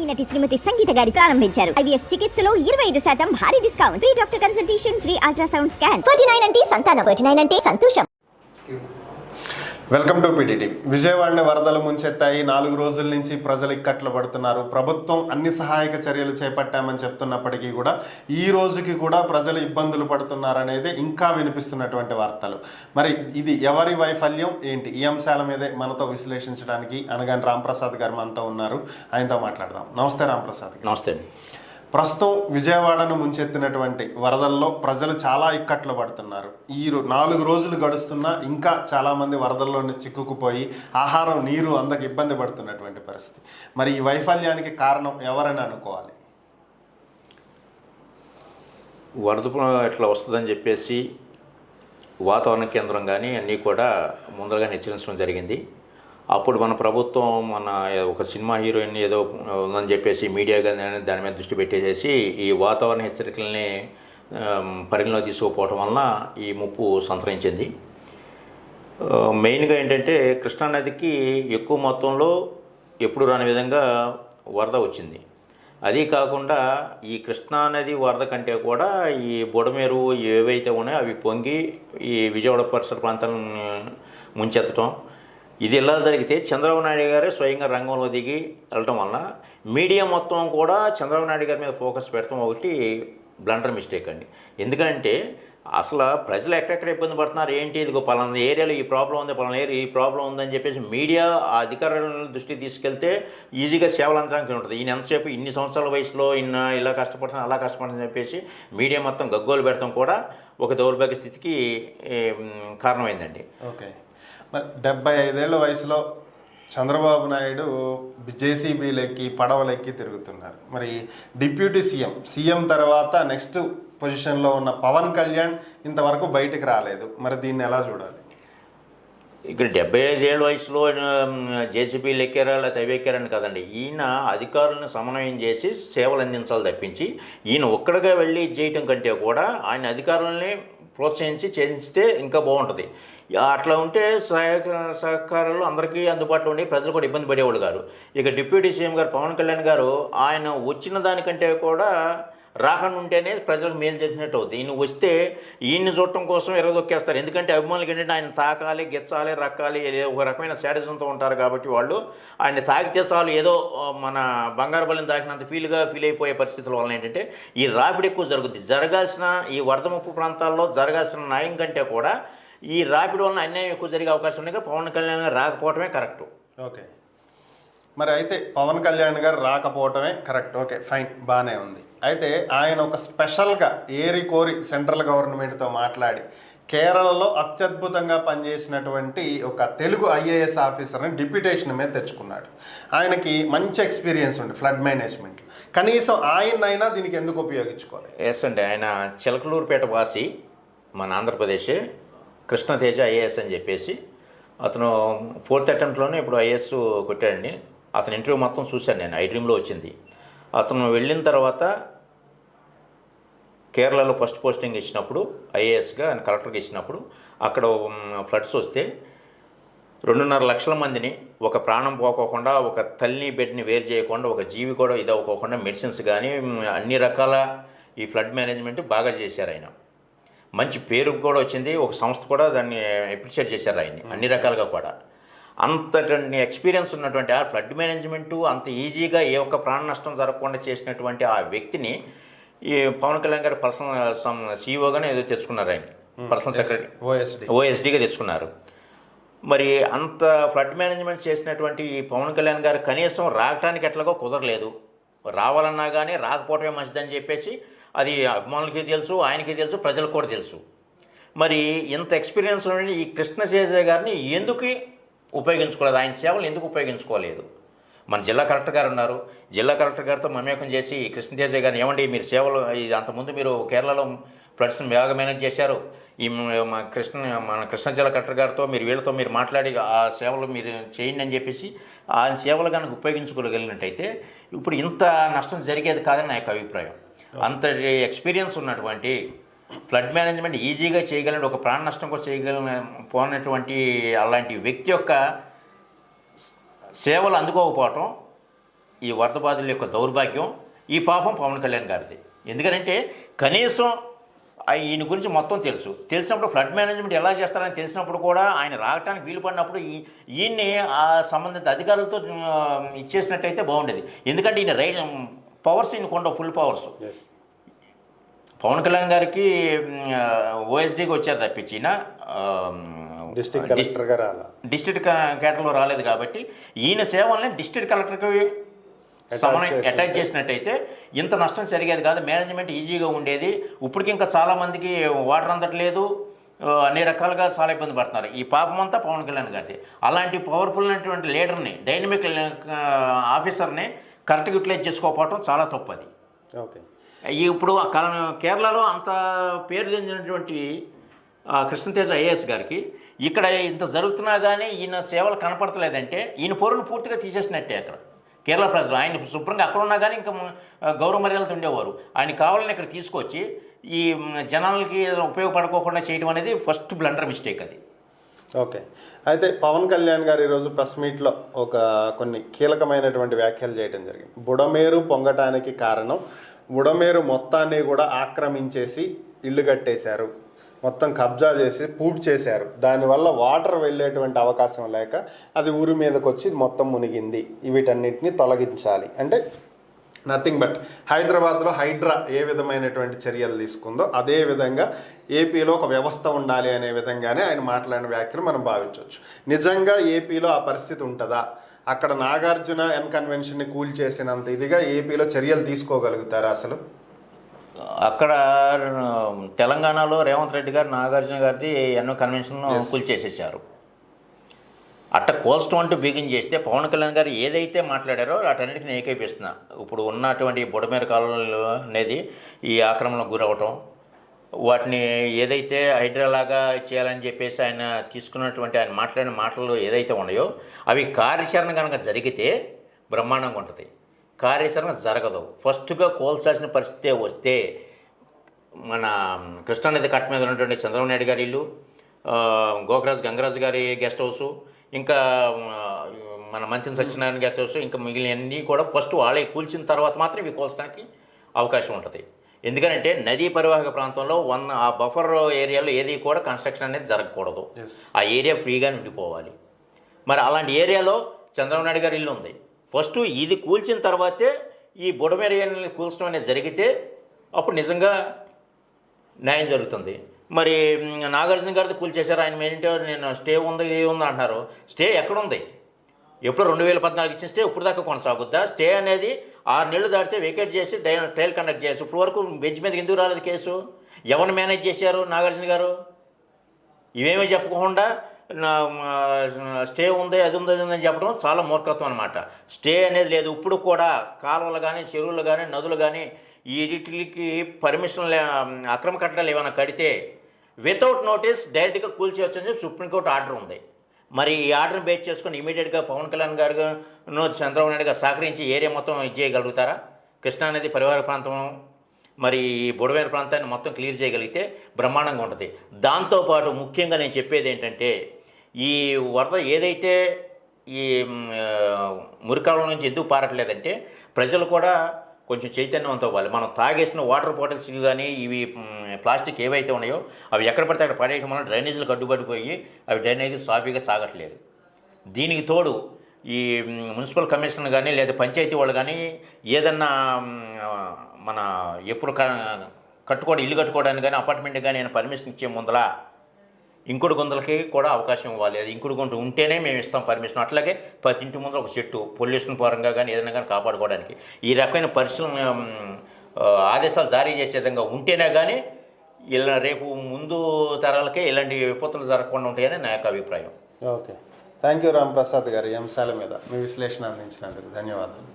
సినీ నటి శ్రీమతి సంగీత గారి ప్రారంభించారు. ఐవీఎఫ్ చికిత్సలో 25% భారీ discount, free doctor consultation, free ultrasound scan. 49 అంటే సంతానం, 49 అంటే సంతోషం. Welcome to PTT. విజయవాడని వరదలు ముంచెత్తాయి. 4 రోజుల నుంచి ప్రజలు ఇక్కట్లు పడుతున్నారు. ప్రభుత్వం అన్ని సహాయక చర్యలు చేపట్టామని చెప్తున్నప్పటికీ కూడా ఈ రోజుకి కూడా ప్రజలు ఇబ్బందులు పడుతున్నారనేది ఇంకా వినిపిస్తున్నటువంటి వార్తలు. మరి ఇది ఎవరి వైఫల్యం ఏంటి? ఈ అంశాల మీదే మనతో విశ్లేషించడానికి అనగాని రాంప్రసాద్ గారు మనతో ఉన్నారు. ఆయనతో మాట్లాడదాం. నమస్తే రాంప్రసాద్ గారు. నమస్తే. ప్రస్తుతం విజయవాడను ముంచెత్తినటువంటి వరదల్లో ప్రజలు చాలా ఇక్కట్లు పడుతున్నారు. 4 రోజులు గడుస్తున్నా ఇంకా చాలామంది వరదల్లోనే చిక్కుకుపోయి ఆహారం నీరు అందకు ఇబ్బంది పడుతున్నటువంటి పరిస్థితి. మరి ఈ వైఫల్యానికి కారణం ఎవరని అనుకోవాలి? వరద ఎట్లా వస్తుందని చెప్పేసి వాతావరణ కేంద్రం కానీ అన్నీ కూడా ముందరగానే హెచ్చరించడం జరిగింది. అప్పుడు మన ప్రభుత్వం ఒక సినిమా హీరోయిన్ ఏదో ఉందని చెప్పేసి మీడియా కానీ దాని మీద దృష్టి పెట్టేసేసి ఈ వాతావరణ హెచ్చరికల్ని పరిగణలో తీసుకోకపోవటం వలన ఈ ముప్పు సంతరించింది. మెయిన్గా ఏంటంటే కృష్ణానదికి ఎక్కువ మొత్తంలో ఎప్పుడు రాని విధంగా వరద వచ్చింది. అది కాకుండా ఈ కృష్ణానది వరద కంటే కూడా ఈ బుడమేరు ఏవైతే ఉన్నాయో అవి పొంగి ఈ విజయవాడ పరిసర ప్రాంతాలను ముంచెత్తడం, ఇది ఎలా జరిగితే చంద్రబాబు నాయుడు గారే స్వయంగా రంగంలో దిగి వెళ్ళటం వలన మీడియా మొత్తం కూడా చంద్రబాబు నాయుడు గారి మీద ఫోకస్ పెడతాం ఒకటి బ్లండర్ మిస్టేక్ అండి. ఎందుకంటే అసలు ప్రజలు ఎక్కడెక్కడ ఇబ్బంది పడుతున్నారు ఏంటి, ఇదిగో పలానా ఏరియాలో ఈ ప్రాబ్లం ఉంది, పలానా ఏరియా ఈ ప్రాబ్లం ఉందని చెప్పేసి మీడియా ఆ అధికారుల దృష్టికి తీసుకెళ్తే ఈజీగా సేవలు అంతరానికి ఉంటుంది. ఈయన ఎంతసేపు ఇన్ని సంవత్సరాల వయసులో ఇలా కష్టపడుతున్నా అలా కష్టపడుతుందని చెప్పేసి మీడియా మొత్తం గగ్గోలు పెడతాం కూడా ఒక దౌర్భాగ్య స్థితికి కారణమైందండి. ఓకే, మరి 75 ఏళ్ల వయసులో చంద్రబాబు నాయుడు జేసీబీలెక్కి పడవలెక్కి తిరుగుతున్నారు. మరి డిప్యూటీ సీఎం తర్వాత నెక్స్ట్ పొజిషన్లో ఉన్న పవన్ కళ్యాణ్ ఇంతవరకు బయటకు రాలేదు. మరి దీన్ని ఎలా చూడాలి? ఇక్కడ 75 ఏళ్ళ వయసులో జేసీబీలు ఎక్కారా లేకపోతే అవి ఎక్కారని కదండి. ఈయన అధికారులను సమన్వయం చేసి సేవలు అందించాలి తప్పించి ఈయన ఒక్కడిగా వెళ్ళి చేయటం కంటే కూడా ఆయన అధికారులని ప్రోత్సహించి చేయిస్తే ఇంకా బాగుంటుంది. అట్లా ఉంటే సహకారాలు అందరికీ అందుబాటులో ఉండి ప్రజలు కూడా ఇబ్బంది పడేవాళ్ళు గారు. ఇక డిప్యూటీ సీఎం గారు పవన్ కళ్యాణ్ గారు ఆయన వచ్చిన దానికంటే కూడా రాకుండా ఉంటేనే ప్రజలకు మేలు చేసినట్టు అవుతుంది. ఈయన వస్తే ఈయన్ని చూడటం కోసం ఎరగదొక్కేస్తారు. ఎందుకంటే అభిమానులకి ఏంటంటే ఆయన తాకాలి, గెచ్చాలి, రక్కాలి, ఒక రకమైన శాడిజంతో ఉంటారు కాబట్టి వాళ్ళు ఆయన తాకితే చాలు ఏదో మన బంగారు బల్లిని తాకినంత ఫీల్ అయిపోయే పరిస్థితుల వలన ఏంటంటే ఈ రాపిడి ఎక్కువ జరుగుద్ది. జరగాల్సిన ఈ వరద ముప్పు ప్రాంతాల్లో జరగాల్సిన న్యాయం కంటే కూడా ఈ రాపిడి వలన అన్యాయం ఎక్కువ జరిగే అవకాశం ఉంది. పవన్ కళ్యాణ్ రాకపోవటమే కరెక్టు. ఓకే, మరి అయితే పవన్ కళ్యాణ్ గారు రాకపోవటమే కరెక్ట్. ఓకే, ఫైన్, బాగానే ఉంది. అయితే ఆయన ఒక స్పెషల్గా కోరి సెంట్రల్ గవర్నమెంట్తో మాట్లాడి కేరళలో అత్యద్భుతంగా పనిచేసినటువంటి ఒక తెలుగు ఐఏఎస్ ఆఫీసర్ని డిప్యూటేషన్ మీద తెచ్చుకున్నాడు. ఆయనకి మంచి ఎక్స్పీరియన్స్ ఉంది ఫ్లడ్ మేనేజ్మెంట్. కనీసం ఆయనైనా దీనికి ఎందుకు ఉపయోగించుకోవాలి? ఎస్ అండి, ఆయన చిలకలూరుపేట వాసి మన ఆంధ్రప్రదేశ్ కృష్ణతేజ ఐఏఎస్ అని చెప్పేసి అతను 4th అటెంప్ట్లోనే ఇప్పుడు ఐఏఎస్ కొట్టాడండి. అతని ఇంటర్వ్యూ మొత్తం చూశాను నేను, ఐ డ్రీమ్లో వచ్చింది. అతను వెళ్ళిన తర్వాత కేరళలో ఫస్ట్ పోస్టింగ్ ఇచ్చినప్పుడు ఐఏఎస్గా ఆయన కలెక్టర్కి ఇచ్చినప్పుడు అక్కడ ఫ్లడ్స్ వస్తే 2.5 లక్షల మందిని ఒక ప్రాణం పోకోకుండా, ఒక తల్లి బిడ్డని వేరు చేయకుండా, ఒక జీవి కూడా ఇదవ్వకోకుండా మెడిసిన్స్ కానీ అన్ని రకాల ఈ ఫ్లడ్ మేనేజ్మెంట్ బాగా చేశారు. ఆయన మంచి పేరు కూడా వచ్చింది. ఒక సంస్థ కూడా దాన్ని అప్రిషియేట్ చేశారు ఆయన్ని అన్ని రకాలుగా కూడా. అంతటి ఎక్స్పీరియన్స్ ఉన్నటువంటి ఆ ఫ్లడ్ మేనేజ్మెంటు అంత ఈజీగా ఏ ఒక్క ప్రాణ నష్టం జరగకుండా చేసినటువంటి ఆ వ్యక్తిని ఈ పవన్ కళ్యాణ్ గారు పర్సనల్ సీఈఓగానే ఏదో తెచ్చుకున్నారు. ఆయన పర్సనల్ సెక్రటరీ ఓఎస్డీగా తెచ్చుకున్నారు. మరి అంత ఫ్లడ్ మేనేజ్మెంట్ చేసినటువంటి ఈ పవన్ కళ్యాణ్ గారు కనీసం రావటానికి ఎట్లాగో కుదరలేదు. రావాలన్నా కానీ రాకపోవటమే మంచిదని చెప్పేసి అది అభిమానులకి తెలుసు, ఆయనకి తెలుసు, ప్రజలకు కూడా తెలుసు. మరి ఇంత ఎక్స్పీరియన్స్ ఉన్న ఈ కృష్ణతేజ గారిని ఎందుకు ఉపయోగించుకోలేదు, ఆయన సేవలు ఎందుకు ఉపయోగించుకోలేదు? మన జిల్లా కలెక్టర్ గారు ఉన్నారు, జిల్లా కలెక్టర్ గారితో మమేకం చేసి కృష్ణతేజ గారిని ఏమండి మీరు సేవలు ఇది అంతకుముందు మీరు కేరళలో ఫ్లడ్స్ని బాగా మేనేజ్ చేశారు, ఈ మన కృష్ణా జిల్లా కలెక్టర్ గారితో వీళ్ళతో మీరు మాట్లాడి ఆ సేవలు మీరు చేయండి అని చెప్పేసి ఆ సేవలు కనుక ఉపయోగించుకోగలిగినట్టయితే ఇప్పుడు ఇంత నష్టం జరిగేది కాదని నా యొక్క అభిప్రాయం. అంత ఎక్స్పీరియన్స్ ఉన్నటువంటి ఫ్లడ్ మేనేజ్మెంట్ ఈజీగా చేయగలిగిన, ఒక ప్రాణ నష్టం కూడా చేయగలిగిన పోనటువంటి అలాంటి వ్యక్తి యొక్క సేవలు అందుకోకపోవటం ఈ వరద బాధితుల యొక్క దౌర్భాగ్యం, ఈ పాపం పవన్ కళ్యాణ్ గారిది. ఎందుకంటే కనీసం ఈయన గురించి మొత్తం తెలిసినప్పుడు ఫ్లడ్ మేనేజ్మెంట్ ఎలా చేస్తారని తెలిసినప్పుడు కూడా ఆయన రావడానికి వీలు పడినప్పుడు ఈయన్ని ఆ సంబంధిత అధికారులతో ఇచ్చేసినట్టయితే బాగుండేది. ఎందుకంటే ఈయన పవర్స్ ఈయనకు ఉండవు, ఫుల్ పవర్స్. పవన్ కళ్యాణ్ గారికి ఓఎస్డీకి వచ్చారు తప్పించి డిస్ట్రిక్ట్ కేటర్లో రాలేదు. కాబట్టి ఈయన సేవల్ని డిస్ట్రిక్ట్ కలెక్టర్కి అటాచ్ చేసినట్టయితే ఇంత నష్టం జరిగేది కాదు, మేనేజ్మెంట్ ఈజీగా ఉండేది. ఇప్పటికి ఇంకా చాలామందికి వాటర్ అందట్లేదు, అన్ని రకాలుగా చాలా ఇబ్బంది పడుతున్నారు. ఈ పాపం అంతా పవన్ కళ్యాణ్ గారిది. అలాంటి పవర్ఫుల్ అయినటువంటి లీడర్ని, డైనమిక్ ఆఫీసర్ని కరెక్ట్గా యూటిలైజ్ చేసుకోకపోవడం చాలా తప్పు అది. ఓకే, ఇప్పుడు కేరళలో అంత పేరు చెందినటువంటి కృష్ణతేజ ఐఏఎస్ గారికి ఇక్కడ ఇంత జరుగుతున్నా కానీ ఈయన సేవలు కనపడతలేదంటే ఈయన పొరును పూర్తిగా తీసేసినట్టే. అక్కడ కేరళ ప్రజలు ఆయన శుభ్రంగా అక్కడ ఉన్నా కానీ ఇంకా గౌరవ మర్యాదలతో ఉండేవారు. ఆయన కావాలని ఇక్కడ తీసుకొచ్చి ఈ జనాలకి ఉపయోగపడుకోకుండా చేయడం అనేది ఫస్ట్ బ్లండర్ మిస్టేక్ అది. ఓకే, అయితే పవన్ కళ్యాణ్ గారు ఈరోజు ప్రెస్ మీట్లో కొన్ని కీలకమైనటువంటి వ్యాఖ్యలు చేయడం జరిగింది. బుడమేరు పొంగటానికి కారణం బుడమేరు మొత్తాన్ని కూడా ఆక్రమించేసి ఇల్లు కట్టేశారు, మొత్తం కబ్జా చేసి పూర్తి చేశారు. దానివల్ల వాటర్ వెళ్ళేటువంటి అవకాశం లేక అది ఊరి మీదకి వచ్చి మొత్తం మునిగింది. వీటన్నిటిని తొలగించాలి అంటే నథింగ్ బట్ హైదరాబాద్లో హైడ్రా ఏ విధమైనటువంటి చర్యలు తీసుకుందో అదే విధంగా ఏపీలో ఒక వ్యవస్థ ఉండాలి అనే విధంగానే ఆయన మాట్లాడిన వ్యాఖ్యలు మనం భావించవచ్చు. నిజంగా ఏపీలో ఆ పరిస్థితి ఉంటుందా? అక్కడ నాగార్జున కన్వెన్షన్ని కూల్చేసినంత ఇదిగా ఏపీలో చర్యలు తీసుకోగలుగుతారా అసలు? అక్కడ తెలంగాణలో రేవంత్ రెడ్డి గారు నాగార్జున గారిది ఎన్నో కన్వెన్షన్ కూల్చేసేసారు. అట్ట కోల్స్టం అంటూ బిగిన్ చేస్తే పవన్ కళ్యాణ్ గారు ఏదైతే మాట్లాడారో వాటన్నిటిని నేను ఏకీపిస్తున్నా. ఇప్పుడు ఉన్నటువంటి బుడమేరు కాలంలో అనేది ఈ ఆక్రమణకు గురవటం, వాటిని ఏదైతే హైడ్రాలాగా చేయాలని చెప్పేసి ఆయన తీసుకున్నటువంటి ఆయన మాట్లాడిన మాటలు ఏదైతే ఉన్నాయో అవి కార్యాచరణ కనుక జరిగితే బ్రహ్మాండంగా ఉంటుంది. కార్యాచరణ జరగదు. ఫస్ట్గా కోల్చాల్సిన పరిస్థితి వస్తే మన కృష్ణానది కట్ట మీద ఉన్నటువంటి చంద్రబాబు నాయుడు గారి ఇల్లు, గంగరాజు గారి గెస్ట్ హౌసు, ఇంకా మన మంత్రి సత్యనారాయణ గెస్ట్ హౌస్, ఇంకా మిగిలినవన్నీ కూడా ఫస్ట్ వాళ్ళే కూల్చిన తర్వాత మాత్రం ఇవి కోల్చడానికి అవకాశం ఉంటుంది. ఎందుకంటే నదీ పరివాహక ప్రాంతంలో ఆ బఫర్ ఏరియాలో ఏది కూడా కన్స్ట్రక్షన్ అనేది జరగకూడదు. ఆ ఏరియా ఫ్రీగా ఉండిపోవాలి. మరి అలాంటి ఏరియాలో చంద్రబాబు నాయుడు గారి ఇల్లు ఉంది. ఫస్ట్ ఇది కూల్చిన తర్వాతే ఈ బుడమేరు ఏరియాని కూల్చడం అనేది జరిగితే అప్పుడు నిజంగా న్యాయం జరుగుతుంది. మరి నాగార్జున గారితో కూల్చేశారు, ఆయన ఏంటో నేను స్టే ఉంది అంటున్నారు. స్టే ఎక్కడుంది? ఎప్పుడు 2014 ఇచ్చిన స్టే ఇప్పుడు దాకా కొనసాగుద్దా? స్టే అనేది 6 నెలలు దాటితే వెకేట్ చేసి ట్రయల్ కండక్ట్ చేయొచ్చు. ఇప్పుడు వరకు బెంచ్ మీదకి ఎందుకు రాలేదు కేసు? ఎవరిని మేనేజ్ చేశారు నాగార్జున గారు? ఇవేమీ చెప్పకుండా స్టే ఉంది, అది ఉంది, అది ఉందని చెప్పడం చాలా మూర్ఖత్వం అనమాట. స్టే అనేది లేదు. ఇప్పుడు కూడా కాలువలు కానీ, చెరువులు కానీ, నదులు కానీ వీటికి పర్మిషన్లు అక్రమ కట్టడాలు ఏమైనా కడితే వితౌట్ నోటీస్ డైరెక్ట్గా కూల్చేయచ్చు అని చెప్పి సుప్రీంకోర్టు ఆర్డర్ ఉంది. మరి ఈ ఆర్డర్ని బేస్ చేసుకొని ఇమీడియట్గా పవన్ కళ్యాణ్ గారు చంద్రబాబు నాయుడు గారు సహకరించి ఏరియా మొత్తం ఇది చేయగలుగుతారా? కృష్ణానది పరివార ప్రాంతం మరి ఈ బుడమేరు ప్రాంతాన్ని మొత్తం క్లియర్ చేయగలిగితే బ్రహ్మాండంగా ఉంటుంది. దాంతోపాటు ముఖ్యంగా నేను చెప్పేది ఏంటంటే ఈ వరద ఏదైతే ఈ మురికాలం నుంచి ఎందుకు పారట్లేదంటే ప్రజలు కూడా కొంచెం చైతన్యవంతం అవ్వాలి. మనం తాగేసిన వాటర్ బాటిల్స్ కానీ ఇవి ప్లాస్టిక్ ఏవైతే ఉన్నాయో అవి ఎక్కడ పడితే అక్కడ పడేయడం వల్ల డ్రైనేజీలు కట్టుబడిపోయి అవి డ్రైనేజీ సాఫీగా సాగట్లేదు. దీనికి తోడు ఈ మున్సిపల్ కమిషనర్ కానీ లేదా పంచాయతీ వాళ్ళు కానీ ఏదన్నా మన ఎప్పుడు ఇల్లు కట్టుకోవడానికి కానీ అపార్ట్మెంట్ కానీ నేను పర్మిషన్ ఇచ్చే ముందల ఇంకుడు గుంతలకి కూడా అవకాశం ఇవ్వాలి. అది ఇంకుడు గుంట ఉంటేనే మేము ఇస్తాం పర్మిషన్. అట్లాగే ప్రతి ఇంటి ముందర ఒక చెట్టు పొల్యూషన్ పరంగా కానీ ఏదైనా కానీ కాపాడుకోవడానికి ఈ రకమైన పరిశ్రమ ఆదేశాలు జారీ చేసే విధంగా ఉంటేనే కానీ ఇలా రేపు ముందు తరాలకే ఇలాంటి విపత్తులు జరగకుండా ఉంటాయని నా యొక్క అభిప్రాయం. ఓకే, థ్యాంక్ యూ రాంప్రసాద్ గారు. ఈ అంశాల మీద మీ విశ్లేషణ అందించినందుకు ధన్యవాదాలు.